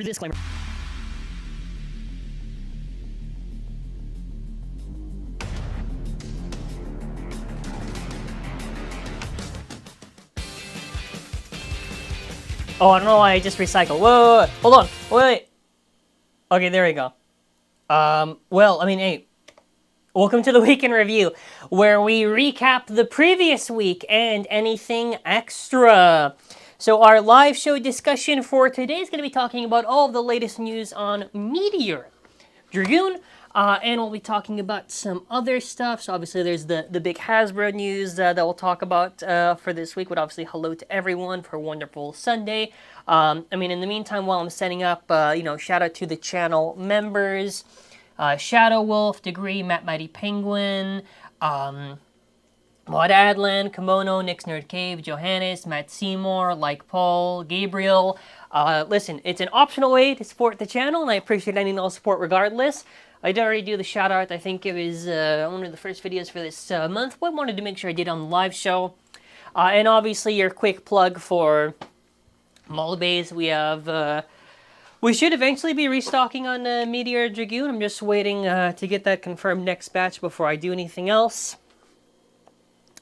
Read the disclaimer. Oh, I don't know why I just recycled. Whoa, hold on. Wait. Okay, there we go. Well, I mean, hey, welcome to the Week in Review, where we recap the previous week and anything extra. So our live show discussion for today is going to be talking about all of the latest news on Meteor Dragoon, and we'll be talking about some other stuff. So obviously there's the big Hasbro news that we'll talk about for this week, but obviously hello to everyone for a wonderful Sunday. I mean, in the meantime, while I'm setting up, shout out to the channel members, Shadow Wolf, Degree, Matt Mighty Penguin, Maud Adlan, Kimono, Nick's Nerd Cave, Johannes, Matt Seymour, Like Paul, Gabriel. Listen, it's an optional way to support the channel, and I appreciate any and all support regardless. I did already do the shout out. I think it was one of the first videos for this month, but I wanted to make sure I did on the live show. And obviously, your quick plug for Mollibays. We have. We should eventually be restocking on Meteor Dragoon. I'm just waiting to get that confirmed next batch before I do anything else.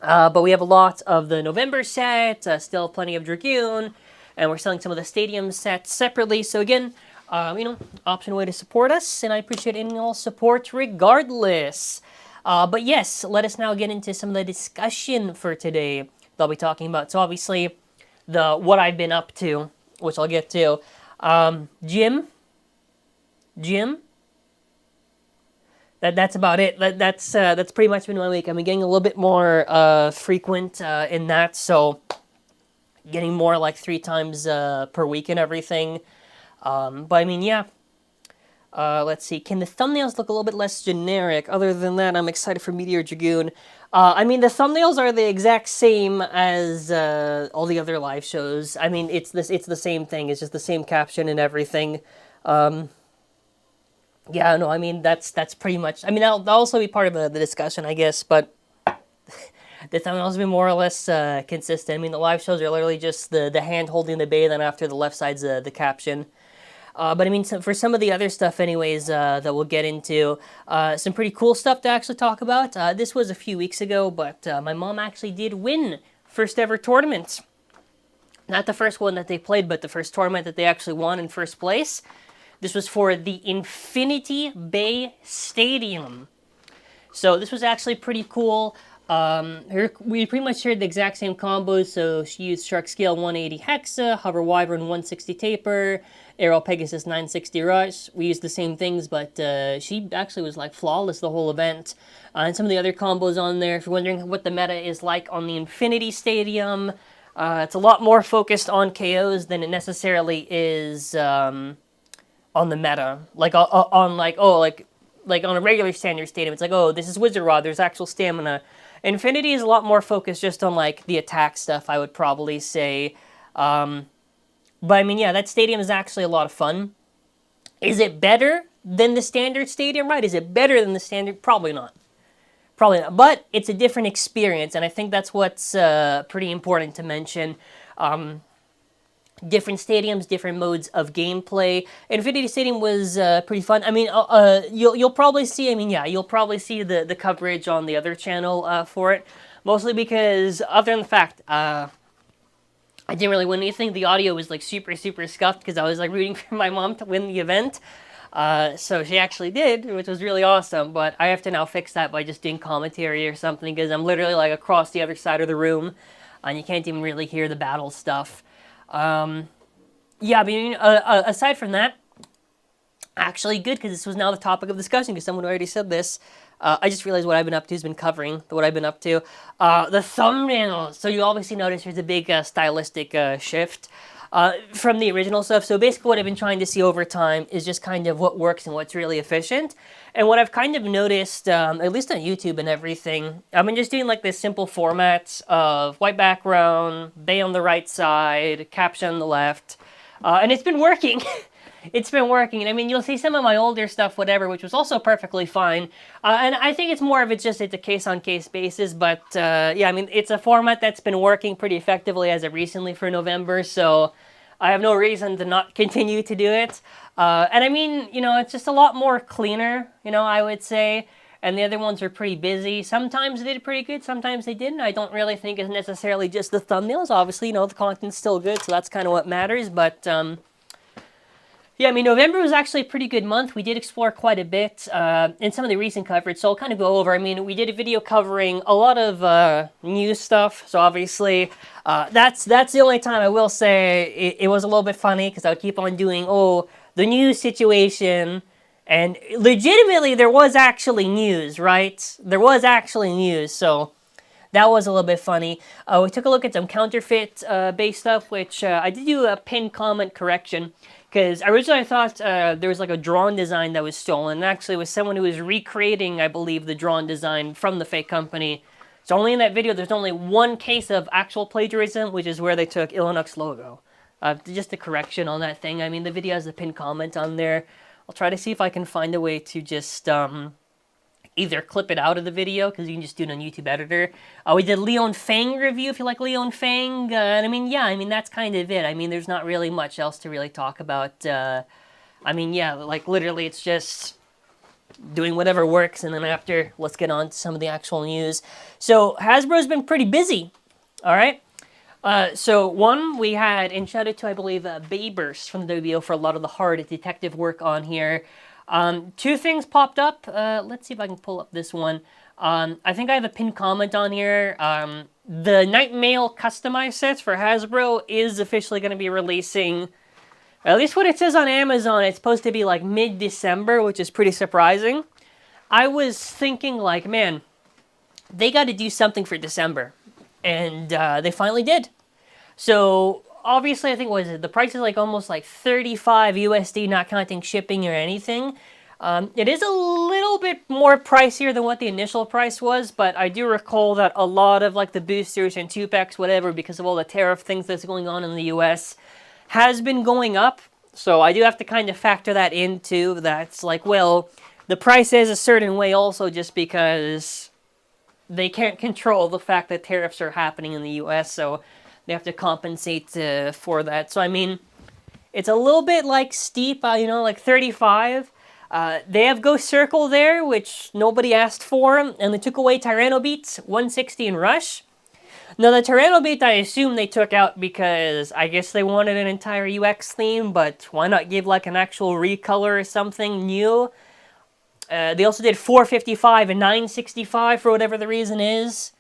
But we have a lot of the November set, still plenty of Dragoon, and we're selling some of the Stadium sets separately. So again, optional way to support us, and I appreciate any and all support regardless. But yes, let us now get into some of the discussion for today that I'll be talking about. So obviously, what I've been up to, which I'll get to. Gym. That's about it. That's pretty much been my week. I've been getting a little bit more frequent in that, so getting more like 3 times per week and everything. But I mean, yeah. Let's see. Can the thumbnails look a little bit less generic? Other than that, I'm excited for Meteor Dragoon. I mean, the thumbnails are the exact same as all the other live shows. I mean, it's the same thing. It's just the same caption and everything. Yeah, no, I mean, that's pretty much... I mean, that'll also be part of the discussion, I guess, but the thumbnails have been more or less consistent. I mean, the live shows are literally just the hand holding the bay, then after the left side's the caption. But I mean, for some of the other stuff anyways that we'll get into, some pretty cool stuff to actually talk about. This was a few weeks ago, but my mom actually did win first ever tournament. Not the first one that they played, but the first tournament that they actually won in first place. This was for the Infinity Bay Stadium. So this was actually pretty cool. We pretty much shared the exact same combos. So she used Shark Scale 180 Hexa, Hover Wyvern 160 Taper, Arrow Pegasus 960 Rush. We used the same things, but she actually was like flawless the whole event. And some of the other combos on there, if you're wondering what the meta is like on the Infinity Stadium, it's a lot more focused on KOs than it necessarily is on the meta. Like on a regular standard stadium, it's like, oh, this is Wizard Rod, there's actual stamina. Infinity is a lot more focused just on like the attack stuff, I would probably say. But I mean, yeah, that stadium is actually a lot of fun. Is it better than the standard stadium? Right? Is it better than the standard? Probably not. Probably not. But it's a different experience, and I think that's what's pretty important to mention. Different stadiums, different modes of gameplay. Infinity Stadium was pretty fun. I mean, you'll probably see. I mean, yeah, you'll probably see the coverage on the other channel for it. Mostly because, other than the fact, I didn't really win anything. The audio was like super scuffed because I was like rooting for my mom to win the event. So she actually did, which was really awesome. But I have to now fix that by just doing commentary or something because I'm literally like across the other side of the room, and you can't even really hear the battle stuff. Yeah, I mean, aside from that, actually good, because this was now the topic of discussion, because someone already said this. I just realized what I've been up to has been covering what I've been up to. The thumbnails. So you obviously notice there's a big stylistic shift from the original stuff. So basically what I've been trying to see over time is just kind of what works and what's really efficient. And what I've kind of noticed, at least on YouTube and everything, I've been just doing like this simple format of white background, bay on the right side, caption on the left, and it's been working. It's been working. And I mean, you'll see some of my older stuff, whatever, which was also perfectly fine. And I think it's more of it's a case-on-case basis. But yeah, I mean, it's a format that's been working pretty effectively as of recently for November. So I have no reason to not continue to do it. And I mean, you know, it's just a lot more cleaner, you know, I would say. And the other ones are pretty busy. Sometimes they did pretty good, sometimes they didn't. I don't really think it's necessarily just the thumbnails. Obviously, you know, the content's still good, so that's kind of what matters. But, yeah, I mean, November was actually a pretty good month. We did explore quite a bit in some of the recent coverage, so I'll kind of go over. I mean, we did a video covering a lot of news stuff, so obviously that's the only time I will say it was a little bit funny, because I would keep on doing, oh, the news situation, and legitimately there was actually news, right? There was actually news, so that was a little bit funny. We took a look at some counterfeit-based stuff, which I did do a pinned comment correction. Because originally I thought there was like a drawn design that was stolen. And actually it was someone who was recreating, I believe, the drawn design from the fake company. So only in that video there's only one case of actual plagiarism, which is where they took Illinois logo. Just a correction on that thing. I mean, the video has a pinned comment on there. I'll try to see if I can find a way to just either clip it out of the video, because you can just do it on YouTube Editor. We did Leon Fang review, if you like Leon Fang. And I mean, yeah, I mean, that's kind of it. I mean, there's not really much else to really talk about. I mean, yeah, like, literally, it's just doing whatever works, and then after, let's get on to some of the actual news. So, Hasbro's been pretty busy, all right? So, one, we had, and shout out to, I believe, Bayburst from the WBO for a lot of the hard detective work on here. Two things popped up. Let's see if I can pull up this one. I think I have a pinned comment on here. The Night Mail customized sets for Hasbro is officially going to be releasing, at least what it says on Amazon, it's supposed to be like mid-December, which is pretty surprising. I was thinking like, man, they got to do something for December. And they finally did. So obviously, I think, what is it? The price is like almost like 35 USD, not counting shipping or anything. It is a little bit more pricier than what the initial price was, but I do recall that a lot of like the boosters and 2-packs, whatever, because of all the tariff things that's going on in the US, has been going up. So I do have to kind of factor that into that's like, well, the price is a certain way also just because they can't control the fact that tariffs are happening in the US, so they have to compensate for that. So, I mean, it's a little bit like steep, you know, like 35. They have Ghost Circle there, which nobody asked for, and they took away Tyranno Beats, 160 in Rush. Now, the Tyranno Beat, I assume they took out because I guess they wanted an entire UX theme, but why not give like an actual recolor or something new? They also did 455 and 965 for whatever the reason is.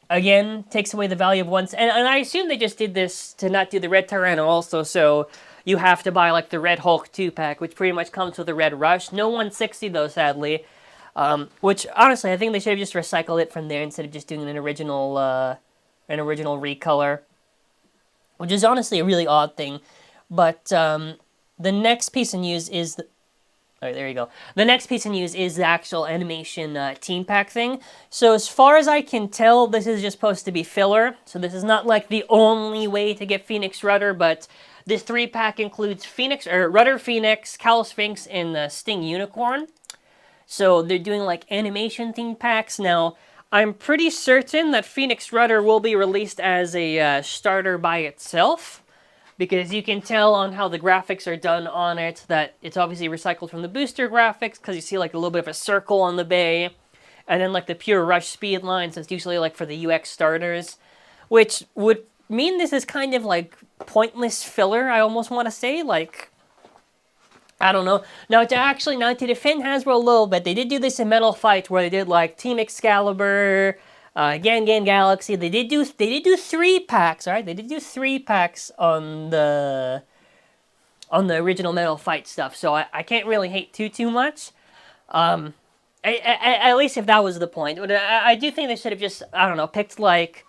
Again, takes away the value of one. And I assume they just did this to not do the Red Tyranno also, so you have to buy like the Red Hulk 2-pack, which pretty much comes with the Red Rush. No 160 though, sadly. Which, honestly, I think they should have just recycled it from there instead of just doing an original recolor. Which is honestly a really odd thing. But the next piece of news is... All right, there you go. The next piece of news is the actual animation team pack thing. So as far as I can tell, this is just supposed to be filler. So this is not like the only way to get Phoenix Rudder, but this 3-pack includes Rudder Phoenix, Cal Sphinx, and Sting Unicorn. So they're doing like animation theme packs. Now, I'm pretty certain that Phoenix Rudder will be released as a starter by itself, because you can tell on how the graphics are done on it that it's obviously recycled from the booster graphics, because you see like a little bit of a circle on the bay, and then like the pure Rush speed lines, that's usually like for the UX starters, which would mean this is kind of like pointless filler, I almost want to say, like, I don't know. Now to defend Hasbro a little bit, they did do this in Metal Fight, where they did like Team Excalibur, Gan Galaxy. They did do 3-packs, alright? They did do 3-packs on the original Metal Fight stuff, so I can't really hate too much. At least if that was the point. But I do think they should have just, I don't know, picked like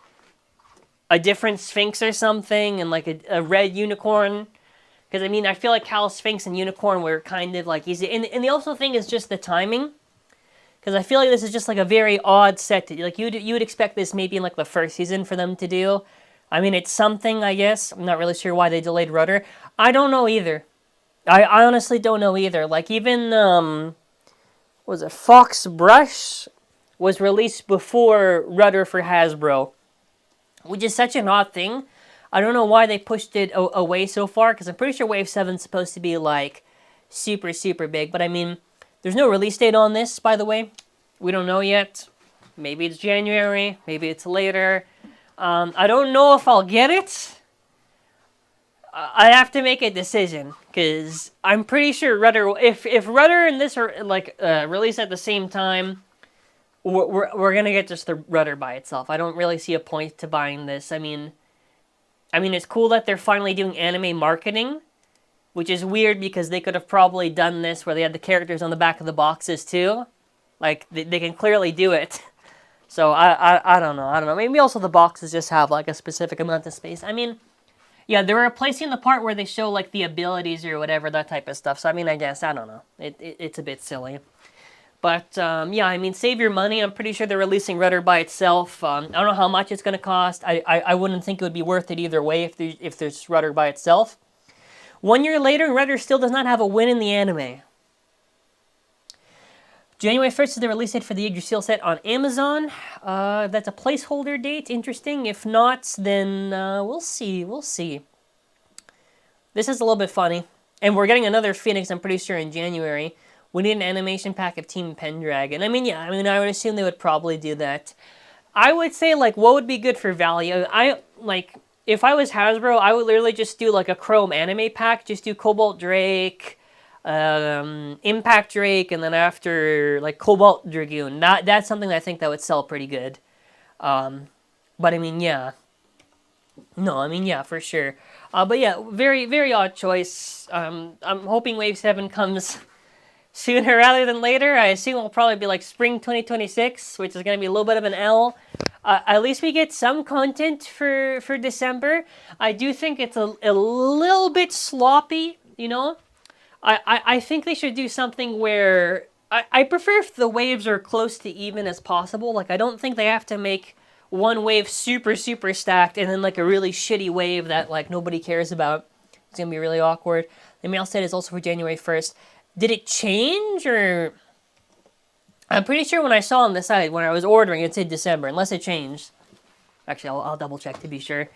a different Sphinx or something, and like a red unicorn. Because, I mean, I feel like Cal Sphinx and Unicorn were kind of like easy. And the also thing is just the timing. Because I feel like this is just like a very odd set. Like you would expect this maybe in like the first season for them to do. I mean, it's something, I guess. I'm not really sure why they delayed Rudder. I don't know either. I honestly don't know either. Like even, was it Fox Brush was released before Rudder for Hasbro. Which is such an odd thing. I don't know why they pushed it away so far, because I'm pretty sure Wave 7 is supposed to be, like, super, super big. But, I mean, there's no release date on this, by the way. We don't know yet. Maybe it's January. Maybe it's later. I don't know if I'll get it. I have to make a decision, because I'm pretty sure Rudder... If Rudder and this are, like, released at the same time, we're gonna get just the Rudder by itself. I don't really see a point to buying this. I mean, it's cool that they're finally doing anime marketing, which is weird because they could have probably done this where they had the characters on the back of the boxes too. Like, they can clearly do it. So, I don't know. Maybe also the boxes just have, like, a specific amount of space. I mean, yeah, they're replacing the part where they show, like, the abilities or whatever, that type of stuff. So, I mean, I guess, I don't know. It's a bit silly. But, yeah, I mean, save your money. I'm pretty sure they're releasing Rudder by itself. I don't know how much it's going to cost. I wouldn't think it would be worth it either way if there's Rudder by itself. 1 year later, Rudder still does not have a win in the anime. January 1st is the release date for the Yggdrasil set on Amazon. That's a placeholder date. Interesting. If not, then we'll see. We'll see. This is a little bit funny. And we're getting another Phoenix, I'm pretty sure, in January. We need an animation pack of Team Pendragon. I mean, yeah, I would assume they would probably do that. I would say, like, what would be good for value? If I was Hasbro, I would literally just do, like, a Chrome anime pack. Just do Cobalt Drake, Impact Drake, and then after, like, Cobalt Dragoon. That's something I think that would sell pretty good. But, I mean, yeah. No, I mean, yeah, for sure. But, yeah, very, very odd choice. I'm hoping Wave 7 comes sooner rather than later. I assume it'll probably be, like, spring 2026, which is going to be a little bit of an L. At least we get some content for December. I do think it's a little bit sloppy, you know? I think they should do something where... I prefer if the waves are close to even as possible. Like, I don't think they have to make one wave super, super stacked and then, like, a really shitty wave that, like, nobody cares about. It's going to be really awkward. The mail set is also for January 1st. Did it change, or... I'm pretty sure when I saw on the site, when I was ordering, it said December, unless it changed. Actually, I'll double check to be sure.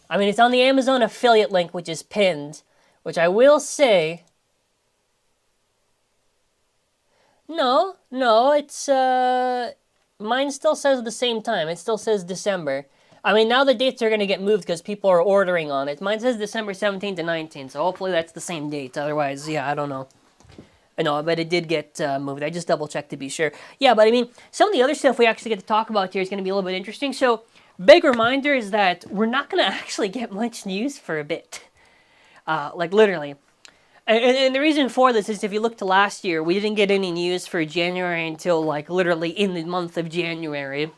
I mean, it's on the Amazon affiliate link, which is pinned, which I will say... No, it's, mine still says the same time. It still says December. I mean, now the dates are going to get moved because people are ordering on it. Mine says December 17th to 19th, so hopefully that's the same date. Otherwise, yeah, I don't know. I know, but it did get moved. I just double-checked to be sure. Yeah, but I mean, some of the other stuff we actually get to talk about here is going to be a little bit interesting. So, big reminder is that we're not going to actually get much news for a bit. Like, literally. And the reason for this is if you look to last year, we didn't get any news for January until, like, literally in the month of January.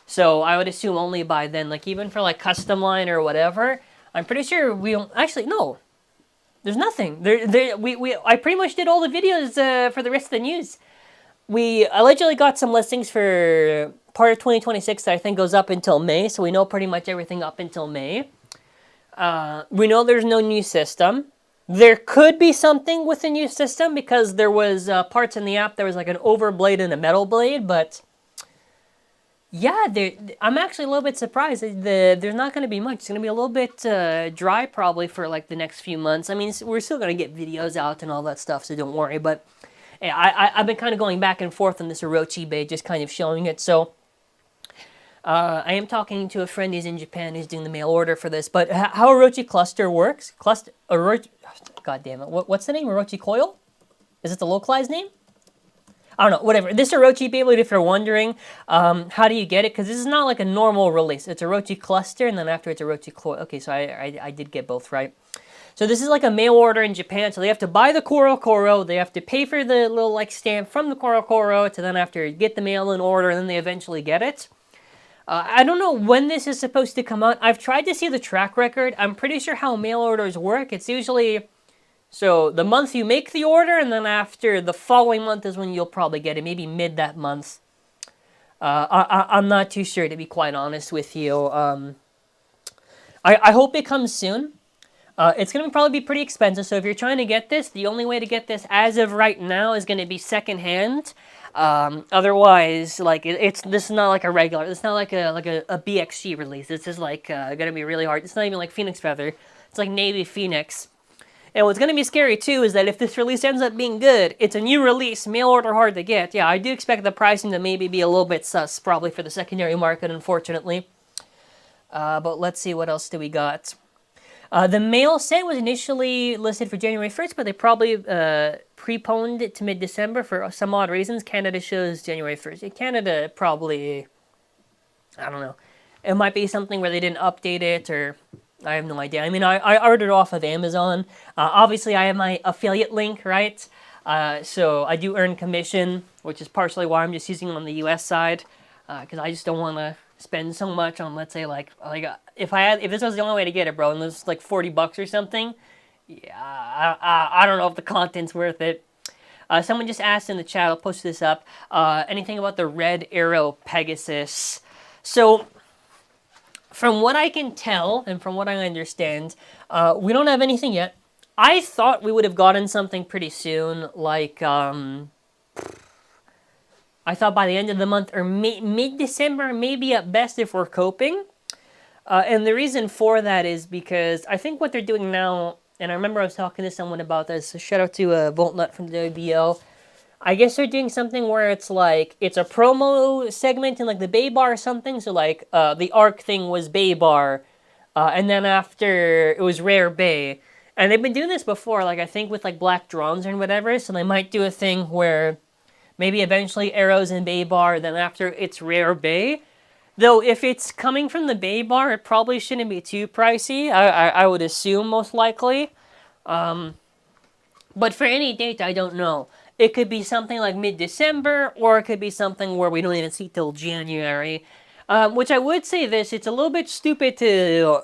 So, I would assume only by then. Like, even for, like, custom line or whatever, I'm pretty sure we don't... Actually, no. There's nothing. I pretty much did all the videos for the rest of the news. We allegedly got some listings for part of 2026 that I think goes up until May, so we know pretty much everything up until May. We know there's no new system. There could be something with the new system because there was parts in the app. There was like an overblade and a metal blade, but yeah, I'm actually a little bit surprised. There's not going to be much. It's going to be a little bit dry probably for like the next few months. I mean, we're still going to get videos out and all that stuff, so don't worry. But yeah, I've been kind of going back and forth on this Orochi bait, just kind of showing it. So I am talking to a friend who's in Japan who's doing the mail order for this. But how Orochi Cluster works? Orochi, God damn it. What's the name? Orochi Coil? Is it the localized name? I don't know, whatever. This Orochi Beyblade, if you're wondering, how do you get it? Because this is not like a normal release. It's Orochi Cluster, and then after it's Orochi Coil. Okay, so I did get both right. So this is like a mail order in Japan. So they have to buy the Koro. They have to pay for the little like stamp from the Koro to then after get the mail in order, and then they eventually get it. I don't know when this is supposed to come out. I've tried to see the track record. I'm pretty sure how mail orders work. It's usually... So, the month you make the order, and then after the following month is when you'll probably get it. Maybe mid that month. I'm not too sure, to be quite honest with you. I hope it comes soon. It's going to probably be pretty expensive, so if you're trying to get this, the only way to get this as of right now is going to be secondhand. Otherwise, like this is not like a regular. It's not like a BXG release. This is like gonna be really hard. It's not even like Phoenix Feather. It's like Navy Phoenix. And what's gonna be scary too is that if this release ends up being good, it's a new release, mail order hard to get. Yeah, I do expect the pricing to maybe be a little bit sus, probably for the secondary market, unfortunately. But let's see, what else do we got? The mail set was initially listed for January 1st, but they probably preponed it to mid-December for some odd reasons. Canada shows January 1st. Canada probably, I don't know. It might be something where they didn't update it, or I have no idea. I mean, I ordered off of Amazon. Obviously, I have my affiliate link, right? So I do earn commission, which is partially why I'm just using it on the U.S. side, because I just don't want to spend so much on, let's say, like if this was the only way to get it, bro, and it was like $40 or something, yeah, I don't know if the content's worth it. Someone just asked in the chat, I'll post this up, anything about the Red Arrow Pegasus. So, from what I can tell, and from what I understand, we don't have anything yet. I thought we would have gotten something pretty soon, like, I thought by the end of the month, or mid-December, maybe at best if we're coping. And the reason for that is because I think what they're doing now, and I remember I was talking to someone about this, so shout out to Voltnut from the WBO. I guess they're doing something where it's like, it's a promo segment in like the Bay Bar or something, so like the Arc thing was Bay Bar, and then after it was Rare Bay. And they've been doing this before, like I think with like Black Drons and whatever, so they might do a thing where maybe eventually Arrows in Bay Bar, then after it's Rare Bay. Though if it's coming from the Bay Bar, it probably shouldn't be too pricey, I would assume most likely. But for any date, I don't know. It could be something like mid-December, or it could be something where we don't even see till January. Which I would say this, it's a little bit stupid to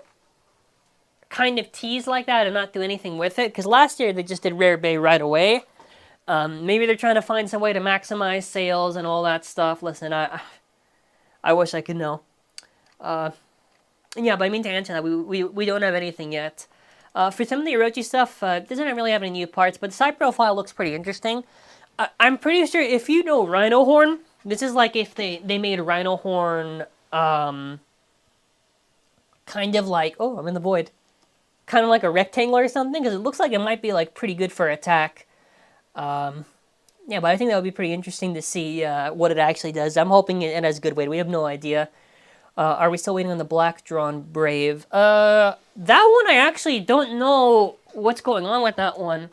kind of tease like that and not do anything with it, because last year they just did Rare Bay right away. Maybe they're trying to find some way to maximize sales and all that stuff. Listen, I wish I could know. Yeah, but I mean to answer that, we don't have anything yet. For some of the Orochi stuff, it doesn't really have any new parts, but the side profile looks pretty interesting. I'm pretty sure if you know Rhino Horn, this is like if they made Rhino Horn, kind of like, oh, I'm in the void. Kind of like a rectangle or something, because it looks like it might be like pretty good for attack. Yeah, but I think that would be pretty interesting to see what it actually does. I'm hoping it has good weight. We have no idea. Are we still waiting on the Black Drawn Brave? That one I actually don't know what's going on with that one.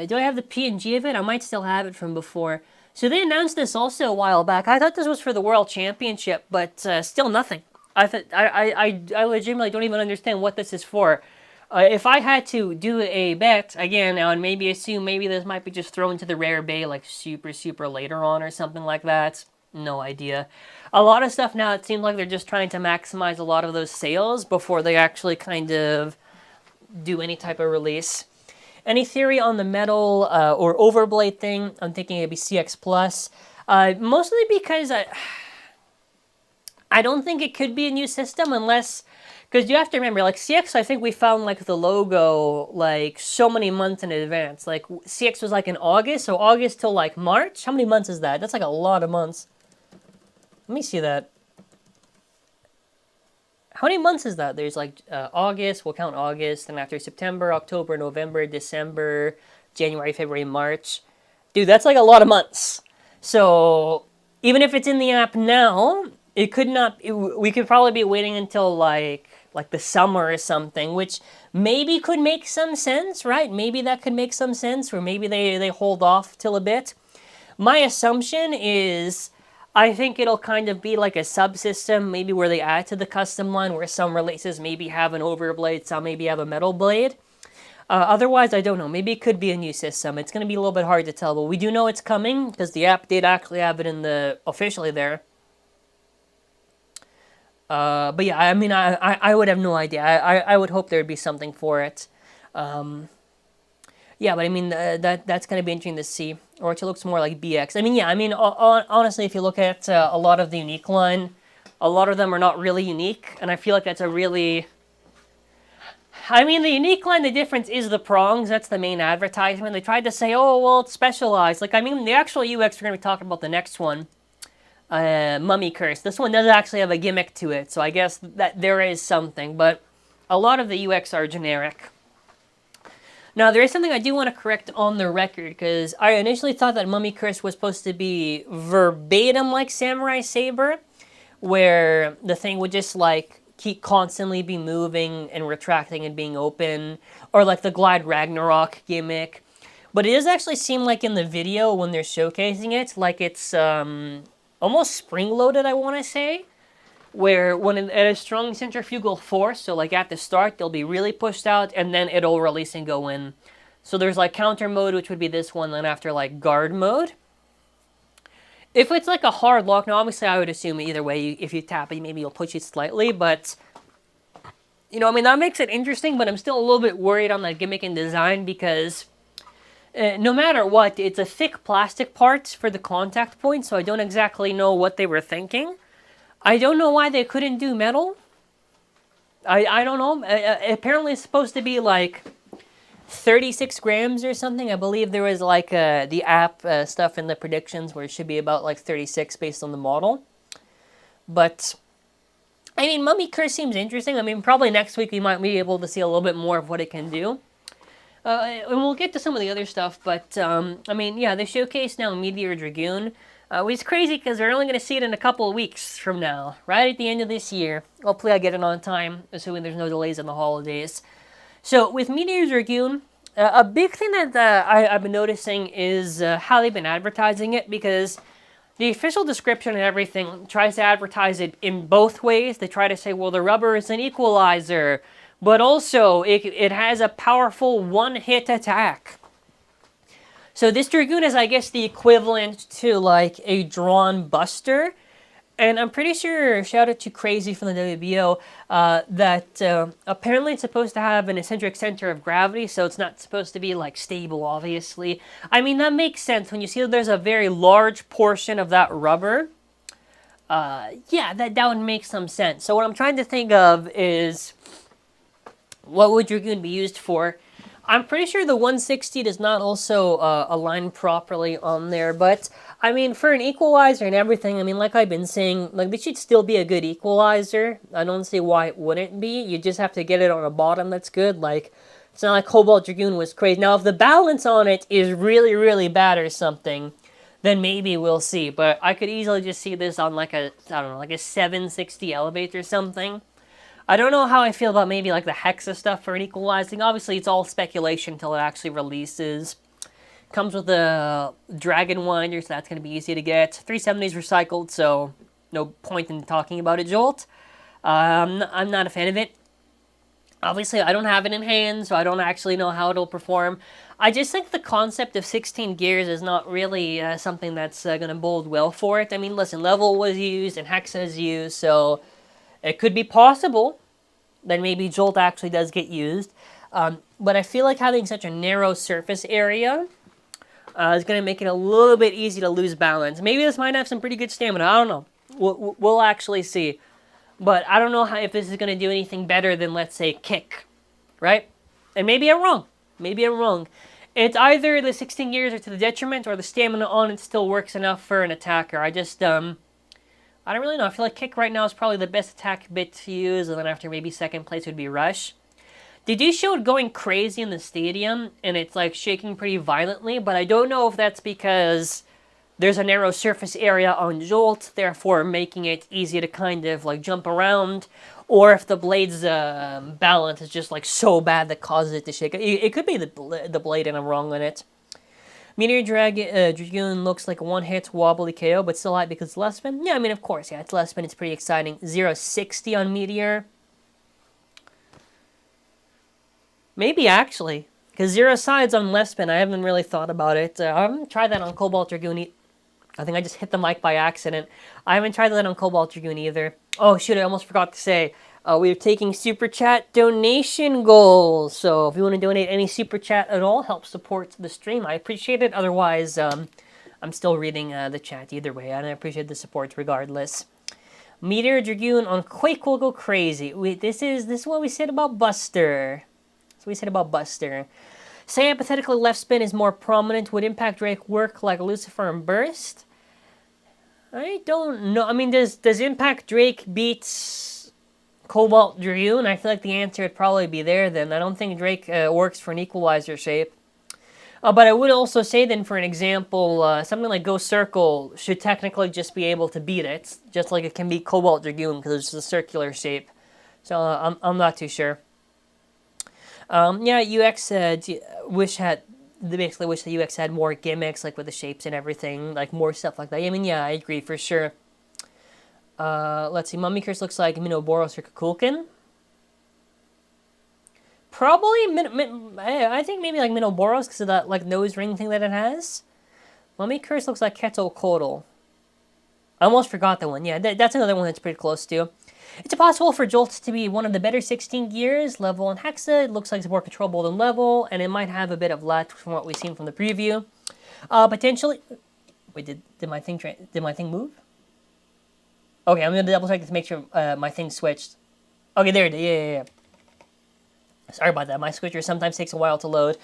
Do I have the PNG of it? I might still have it from before. So they announced this also a while back. I thought this was for the World Championship, but still nothing. I legitimately don't even understand what this is for. If I had to do a bet, again, and maybe assume maybe this might be just thrown to the Rare Bay like super later on or something like that. No idea. A lot of stuff now, it seems like they're just trying to maximize a lot of those sales before they actually kind of do any type of release. Any theory on the metal or overblade thing? I'm thinking it'd be CX Plus. Mostly because I don't think it could be a new system unless... Because you have to remember, like, CX, I think we found, like, the logo, like, so many months in advance. Like, CX was, like, in August, so August till, like, March? How many months is that? That's, like, a lot of months. Let me see that. How many months is that? There's, like, August, we'll count August, and after September, October, November, December, January, February, March. Dude, that's, like, a lot of months. So, even if it's in the app now, it could not... we could probably be waiting until, like the summer or something, which maybe could make some sense, right? Maybe that could make some sense, or maybe they hold off till a bit. My assumption is, I think it'll kind of be like a subsystem, maybe where they add to the custom line, where some releases maybe have an overblade, some maybe have a metal blade. Otherwise, I don't know. Maybe it could be a new system. It's going to be a little bit hard to tell, but we do know it's coming, because the app did actually have it in the officially there. But yeah, I mean, I would have no idea. I would hope there would be something for it. Yeah, but I mean, that's going to be interesting to see. Or it looks more like BX. I mean, yeah, I mean, honestly, if you look at a lot of the unique line, a lot of them are not really unique. And I feel like that's a really... I mean, the unique line, the difference is the prongs. That's the main advertisement. They tried to say, oh, well, it's specialized. Like, I mean, the actual UX, we're going to be talking about the next one, Mummy Curse. This one does actually have a gimmick to it, so I guess that there is something. But a lot of the UX are generic. Now, there is something I do want to correct on the record, because I initially thought that Mummy Curse was supposed to be verbatim like Samurai Saber, where the thing would just, like, keep constantly be moving and retracting and being open, or like the Glide Ragnarok gimmick. But it does actually seem like in the video, when they're showcasing it, like it's almost spring-loaded, I want to say, where when at a strong centrifugal force, so like at the start, they'll be really pushed out, and then it'll release and go in. So there's like counter mode, which would be this one, then after like guard mode. If it's like a hard lock, now obviously I would assume either way, if you tap it, maybe you'll push it slightly, but, you know, I mean, that makes it interesting, but I'm still a little bit worried on that gimmick and design, because no matter what, it's a thick plastic part for the contact point, so I don't exactly know what they were thinking. I don't know why they couldn't do metal. I don't know. Apparently it's supposed to be like 36 grams or something. I believe there was like the app stuff in the predictions where it should be about like 36 based on the model. But, I mean, Mummy Curse seems interesting. I mean, probably next week we might be able to see a little bit more of what it can do. And we'll get to some of the other stuff, but, I mean, yeah, they showcase now Meteor Dragoon. Which is crazy because we're only going to see it in a couple of weeks from now, right at the end of this year. Hopefully I get it on time, assuming there's no delays in the holidays. So with Meteor Dragoon, a big thing that I've been noticing is how they've been advertising it, because the official description and everything tries to advertise it in both ways. They try to say, well, the rubber is an equalizer, but also it has a powerful one-hit attack. So this Dragoon is, I guess, the equivalent to, like, a drawn Buster. And I'm pretty sure, shout out to Crazy from the WBO, that apparently it's supposed to have an eccentric center of gravity, so it's not supposed to be, like, stable, obviously. I mean, that makes sense. When you see that there's a very large portion of that rubber, yeah, that would make some sense. So what I'm trying to think of is, what would Dragoon be used for? I'm pretty sure the 160 does not also align properly on there, but, I mean, for an equalizer and everything, I mean, like I've been saying, like, this should still be a good equalizer. I don't see why it wouldn't be. You just have to get it on a bottom that's good. Like, it's not like Cobalt Dragoon was crazy. Now, if the balance on it is really, really bad or something, then maybe we'll see. But I could easily just see this on, like, a, I don't know, like a 760 Elevate or something. I don't know how I feel about maybe like the Hexa stuff for an equalizing. Obviously, it's all speculation until it actually releases. Comes with a Dragon Winder, so that's going to be easy to get. 370s recycled, so no point in talking about it, Jolt. I'm not a fan of it. Obviously, I don't have it in hand, so I don't actually know how it'll perform. I just think the concept of 16 gears is not really something that's going to bode well for it. I mean, listen, Level was used and Hexa is used, so it could be possible that maybe Jolt actually does get used. But I feel like having such a narrow surface area is going to make it a little bit easy to lose balance. Maybe this might have some pretty good stamina. I don't know. We'll actually see. But I don't know if this is going to do anything better than, let's say, Kick. Right? And maybe I'm wrong. Maybe I'm wrong. It's either the 16 gears are to the detriment, or the stamina on it still works enough for an attacker. I just, I don't really know. I feel like Kick right now is probably the best attack bit to use, and then after maybe second place would be Rush. They do show it going crazy in the stadium, and it's like shaking pretty violently, but I don't know if that's because there's a narrow surface area on Jolt, therefore making it easy to kind of like jump around, or if the blade's balance is just like so bad that causes it to shake. It could be the blade and I'm wrong on it. Meteor Dragoon looks like a one-hit wobbly KO, but still high because it's less spin. Yeah, I mean, of course, yeah, it's less spin. It's pretty exciting. 0.60 on Meteor. Maybe, actually. Because 0 sides on less spin, I haven't really thought about it. I haven't tried that on Cobalt Dragoon. I think I just hit the mic by accident. I haven't tried that on Cobalt Dragoon either. Oh, shoot, I almost forgot to say. We're taking Super Chat donation goals. So if you want to donate any Super Chat at all, help support the stream. I appreciate it. Otherwise, I'm still reading the chat either way. And I appreciate the support regardless. Meteor Dragoon on Quake will go crazy. Wait, this is what we said about Buster. we said about Buster. Say hypothetically left spin is more prominent. Would Impact Drake work like Lucifer and Burst? I don't know. I mean, does Impact Drake beat Cobalt Dragoon? I feel like the answer would probably be there then. I don't think Drake works for an equalizer shape. But I would also say then, for an example, something like Ghost Circle should technically just be able to beat it, just like it can beat Cobalt Dragoon because it's a circular shape. So I'm not too sure. Yeah, UX basically wish that UX had more gimmicks, like with the shapes and everything, like more stuff like that. I mean, yeah, I agree for sure. Let's see, Mummy Curse looks like Minoboros or Kukulkan. Probably, I think maybe like Minoboros because of that like nose ring thing that it has. Mummy Curse looks like Quetzalcoatl. I almost forgot that one. Yeah, that's another one that's pretty close to. It's possible for Jolts to be one of the better 16 gears. Level and Hexa, it looks like it's more controllable than Level, and it might have a bit of lat from what we've seen from the preview. Potentially... Wait, did my thing move? Okay, I'm going to double check to make sure my thing switched. Okay, there it is. Yeah. Sorry about that. My switcher sometimes takes a while to load.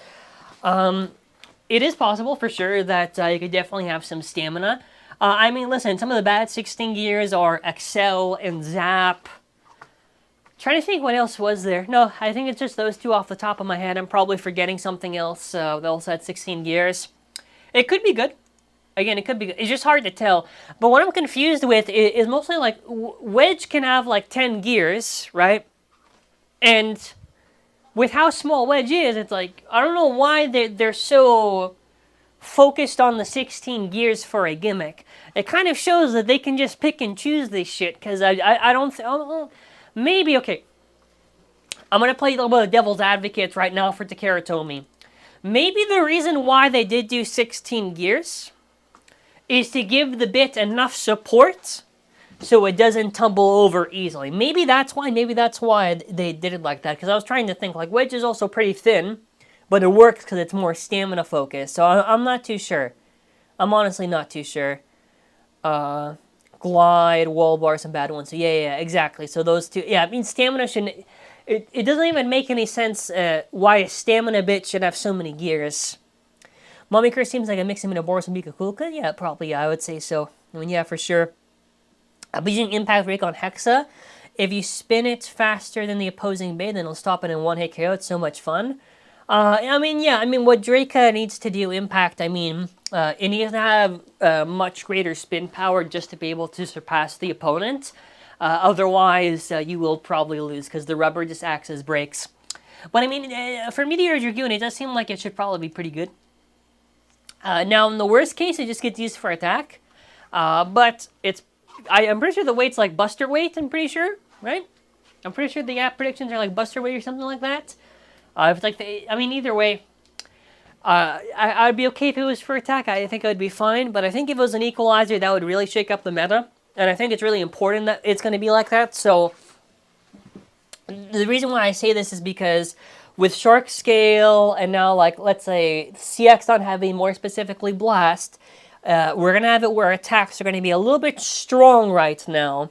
It is possible for sure that you could definitely have some stamina. I mean, listen, some of the bad 16 gears are Excel and Zap. Trying to think what else was there. No, I think it's just those two off the top of my head. I'm probably forgetting something else that also had 16 gears. It could be good. Again, it could be good. It's just hard to tell. But what I'm confused with is mostly like Wedge can have like 10 gears, right? And with how small Wedge is, it's like, I don't know why they're so focused on the 16 gears for a gimmick. It kind of shows that they can just pick and choose this shit, because I don't maybe, okay. I'm going to play a little bit of devil's advocate right now for Takara Tomy. Maybe the reason why they did do 16 gears is to give the bit enough support so it doesn't tumble over easily. Maybe that's why they did it like that, because I was trying to think, like, Wedge is also pretty thin, but it works because it's more stamina focused, so I'm not too sure. I'm honestly not too sure. Glide, wall bar, some bad ones. So yeah, exactly. So those two, yeah, I mean, stamina shouldn't, it doesn't even make any sense why a stamina bit should have so many gears. Mummy Curse seems like a mix of Minoboros and Bikakulka. Yeah, probably, yeah, I would say so. I mean, yeah, for sure. I'll be using Impact Break on Hexa. If you spin it faster than the opposing bait, then it'll stop it in one hit KO. It's so much fun. I mean, yeah, I mean, what Draka needs to do, Impact, I mean, it needs to have much greater spin power just to be able to surpass the opponent. Otherwise, you will probably lose, because the rubber just acts as brakes. But I mean, for Meteor Dragoon, it does seem like it should probably be pretty good. Now, in the worst case, it just gets used for attack. But I'm pretty sure the weight's like Buster weight, I'm pretty sure, right? I'm pretty sure the app predictions are like Buster weight or something like that. If it's like I mean, either way, I'd be okay if it was for attack. I think I'd be fine. But I think if it was an equalizer, that would really shake up the meta. And I think it's really important that it's going to be like that. So the reason why I say this is because with Shark Scale and now, like, let's say CX not having more specifically Blast, we're going to have it where attacks are going to be a little bit strong right now.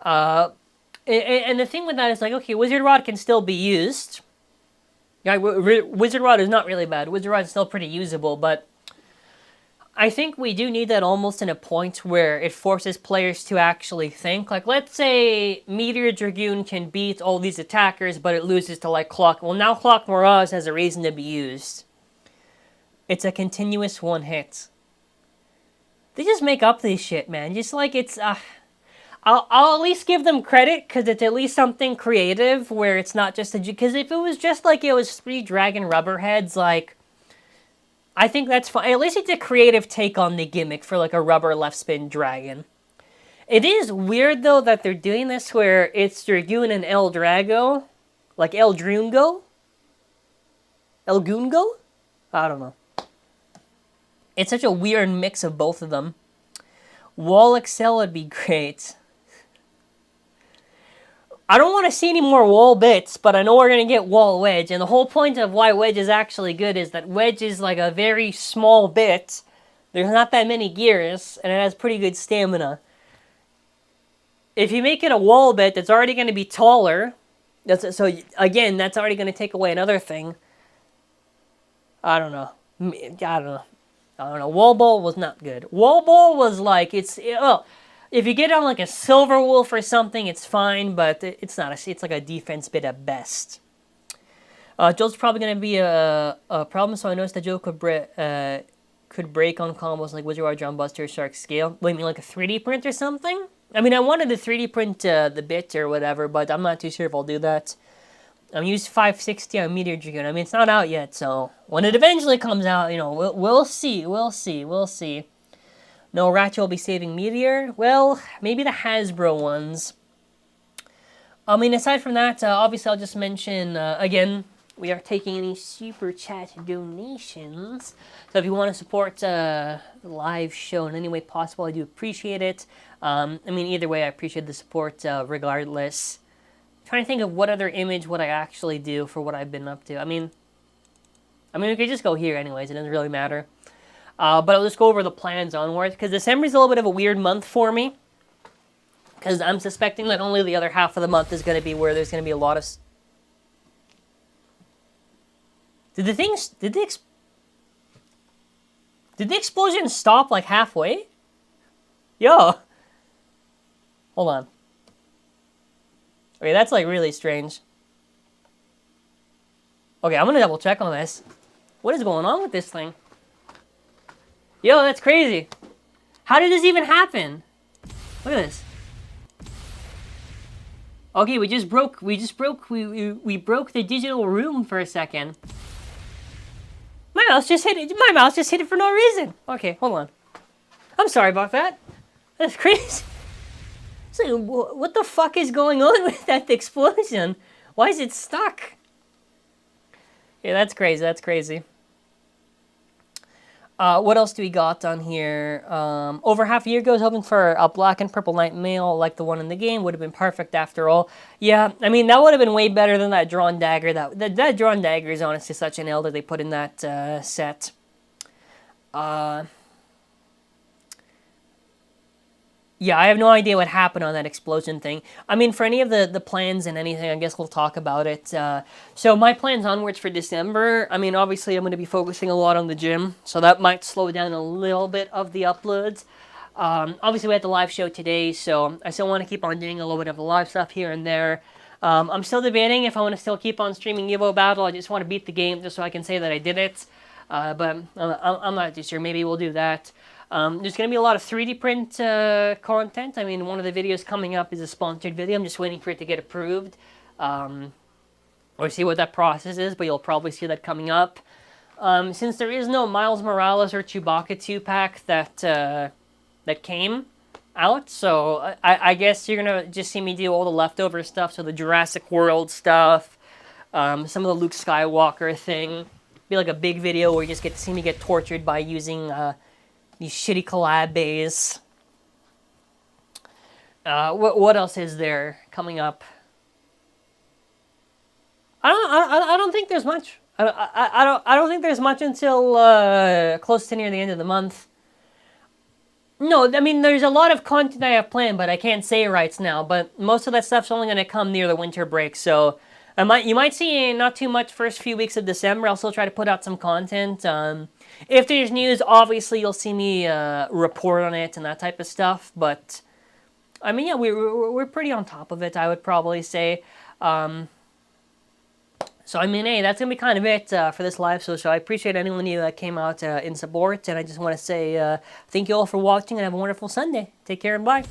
And the thing with that is, like, okay, Wizard Rod can still be used. Yeah, Wizard Rod is not really bad. Wizard Rod is still pretty usable, but I think we do need that almost in a point where it forces players to actually think. Like, let's say Meteor Dragoon can beat all these attackers, but it loses to, like, Clock. Well, now Clock Mirage has a reason to be used. It's a continuous one hit. They just make up this shit, man. Just like it's... I'll at least give them credit, because it's at least something creative where it's not just a... Because if it was just like it was 3 dragon rubber heads, like... I think that's fine. At least it's a creative take on the gimmick for like a rubber left spin dragon. It is weird, though, that they're doing this where it's Dragoon and El Drago. Like El Drungo? El Goongo? I don't know. It's such a weird mix of both of them. Wall Excel would be great. I don't want to see any more wall bits, but I know we're going to get wall wedge. And the whole point of why wedge is actually good is that wedge is like a very small bit. There's not that many gears, and it has pretty good stamina. If you make it a wall bit that's already going to be taller, So again, that's already going to take away another thing. I don't know. Wall Ball was not good. Wall Ball was like, well, if you get on like a Silver Wolf or something, it's fine, but it's not. It's like a defense bit at best. Joel's probably going to be a problem, so I noticed that Joe could break on combos like Wizard Wire, Drum Buster, Shark Scale. Wait, you mean like a 3D print or something? I mean, I wanted to 3D print the bit or whatever, but I'm not too sure if I'll do that. I'm used 560 on Meteor Dragoon. I mean, it's not out yet, so when it eventually comes out, you know, we'll see. No, Ratchet will be saving Meteor. Well, maybe the Hasbro ones. I mean, aside from that, obviously I'll just mention, again, we are taking any super chat donations. So if you want to support the live show in any way possible, I do appreciate it. I mean, either way, I appreciate the support regardless. I'm trying to think of what other image would I actually do for what I've been up to. I mean, we could just go here anyways. It doesn't really matter. But I'll just go over the plans onwards, because December is a little bit of a weird month for me. Because I'm suspecting that only the other half of the month is going to be where there's going to be a lot of... Did the explosion stop like halfway? Yo! Hold on. Okay, that's like really strange. Okay, I'm going to double check on this. What is going on with this thing? Yo, that's crazy. How did this even happen? Look at this. Okay, we broke the digital room for a second. My mouse just hit it for no reason. Okay, hold on. I'm sorry about that. That's crazy. So, what the fuck is going on with that explosion? Why is it stuck? Yeah, that's crazy. What else do we got on here? Over half a year ago, I was hoping for a black and purple night mail like the one in the game. Would have been perfect after all. Yeah, I mean, that would have been way better than that drawn dagger. That drawn dagger is honestly such an L that they put in that set. Yeah, I have no idea what happened on that explosion thing. I mean, for any of the plans and anything, I guess we'll talk about it. So my plans onwards for December, I mean, obviously I'm going to be focusing a lot on the gym, so that might slow down a little bit of the uploads. Obviously we had the live show today, so I still want to keep on doing a little bit of the live stuff here and there. I'm still debating if I want to still keep on streaming Evo Battle. I just want to beat the game just so I can say that I did it. But I'm not too sure. Maybe we'll do that. There's going to be a lot of 3D print content. I mean, one of the videos coming up is a sponsored video. I'm just waiting for it to get approved. Or see what that process is, but you'll probably see that coming up. Since there is no Miles Morales or Chewbacca 2-pack that came out, so I guess you're going to just see me do all the leftover stuff, so the Jurassic World stuff, some of the Luke Skywalker thing. Be like a big video where you just get to see me get tortured by using... these shitty collab bays. What else is there coming up? I don't think there's much. I don't think there's much until close to near the end of the month. No, I mean there's a lot of content I have planned, but I can't say right now. But most of that stuff's only going to come near the winter break, so you might see not too much first few weeks of December. I'll still try to put out some content. If there's news, obviously you'll see me report on it and that type of stuff. But I mean, yeah, we're pretty on top of it, I would probably say. So I mean, hey, that's gonna be kind of it for this live show. So I appreciate anyone of you that came out in support, and I just want to say thank you all for watching and have a wonderful Sunday. Take care and bye.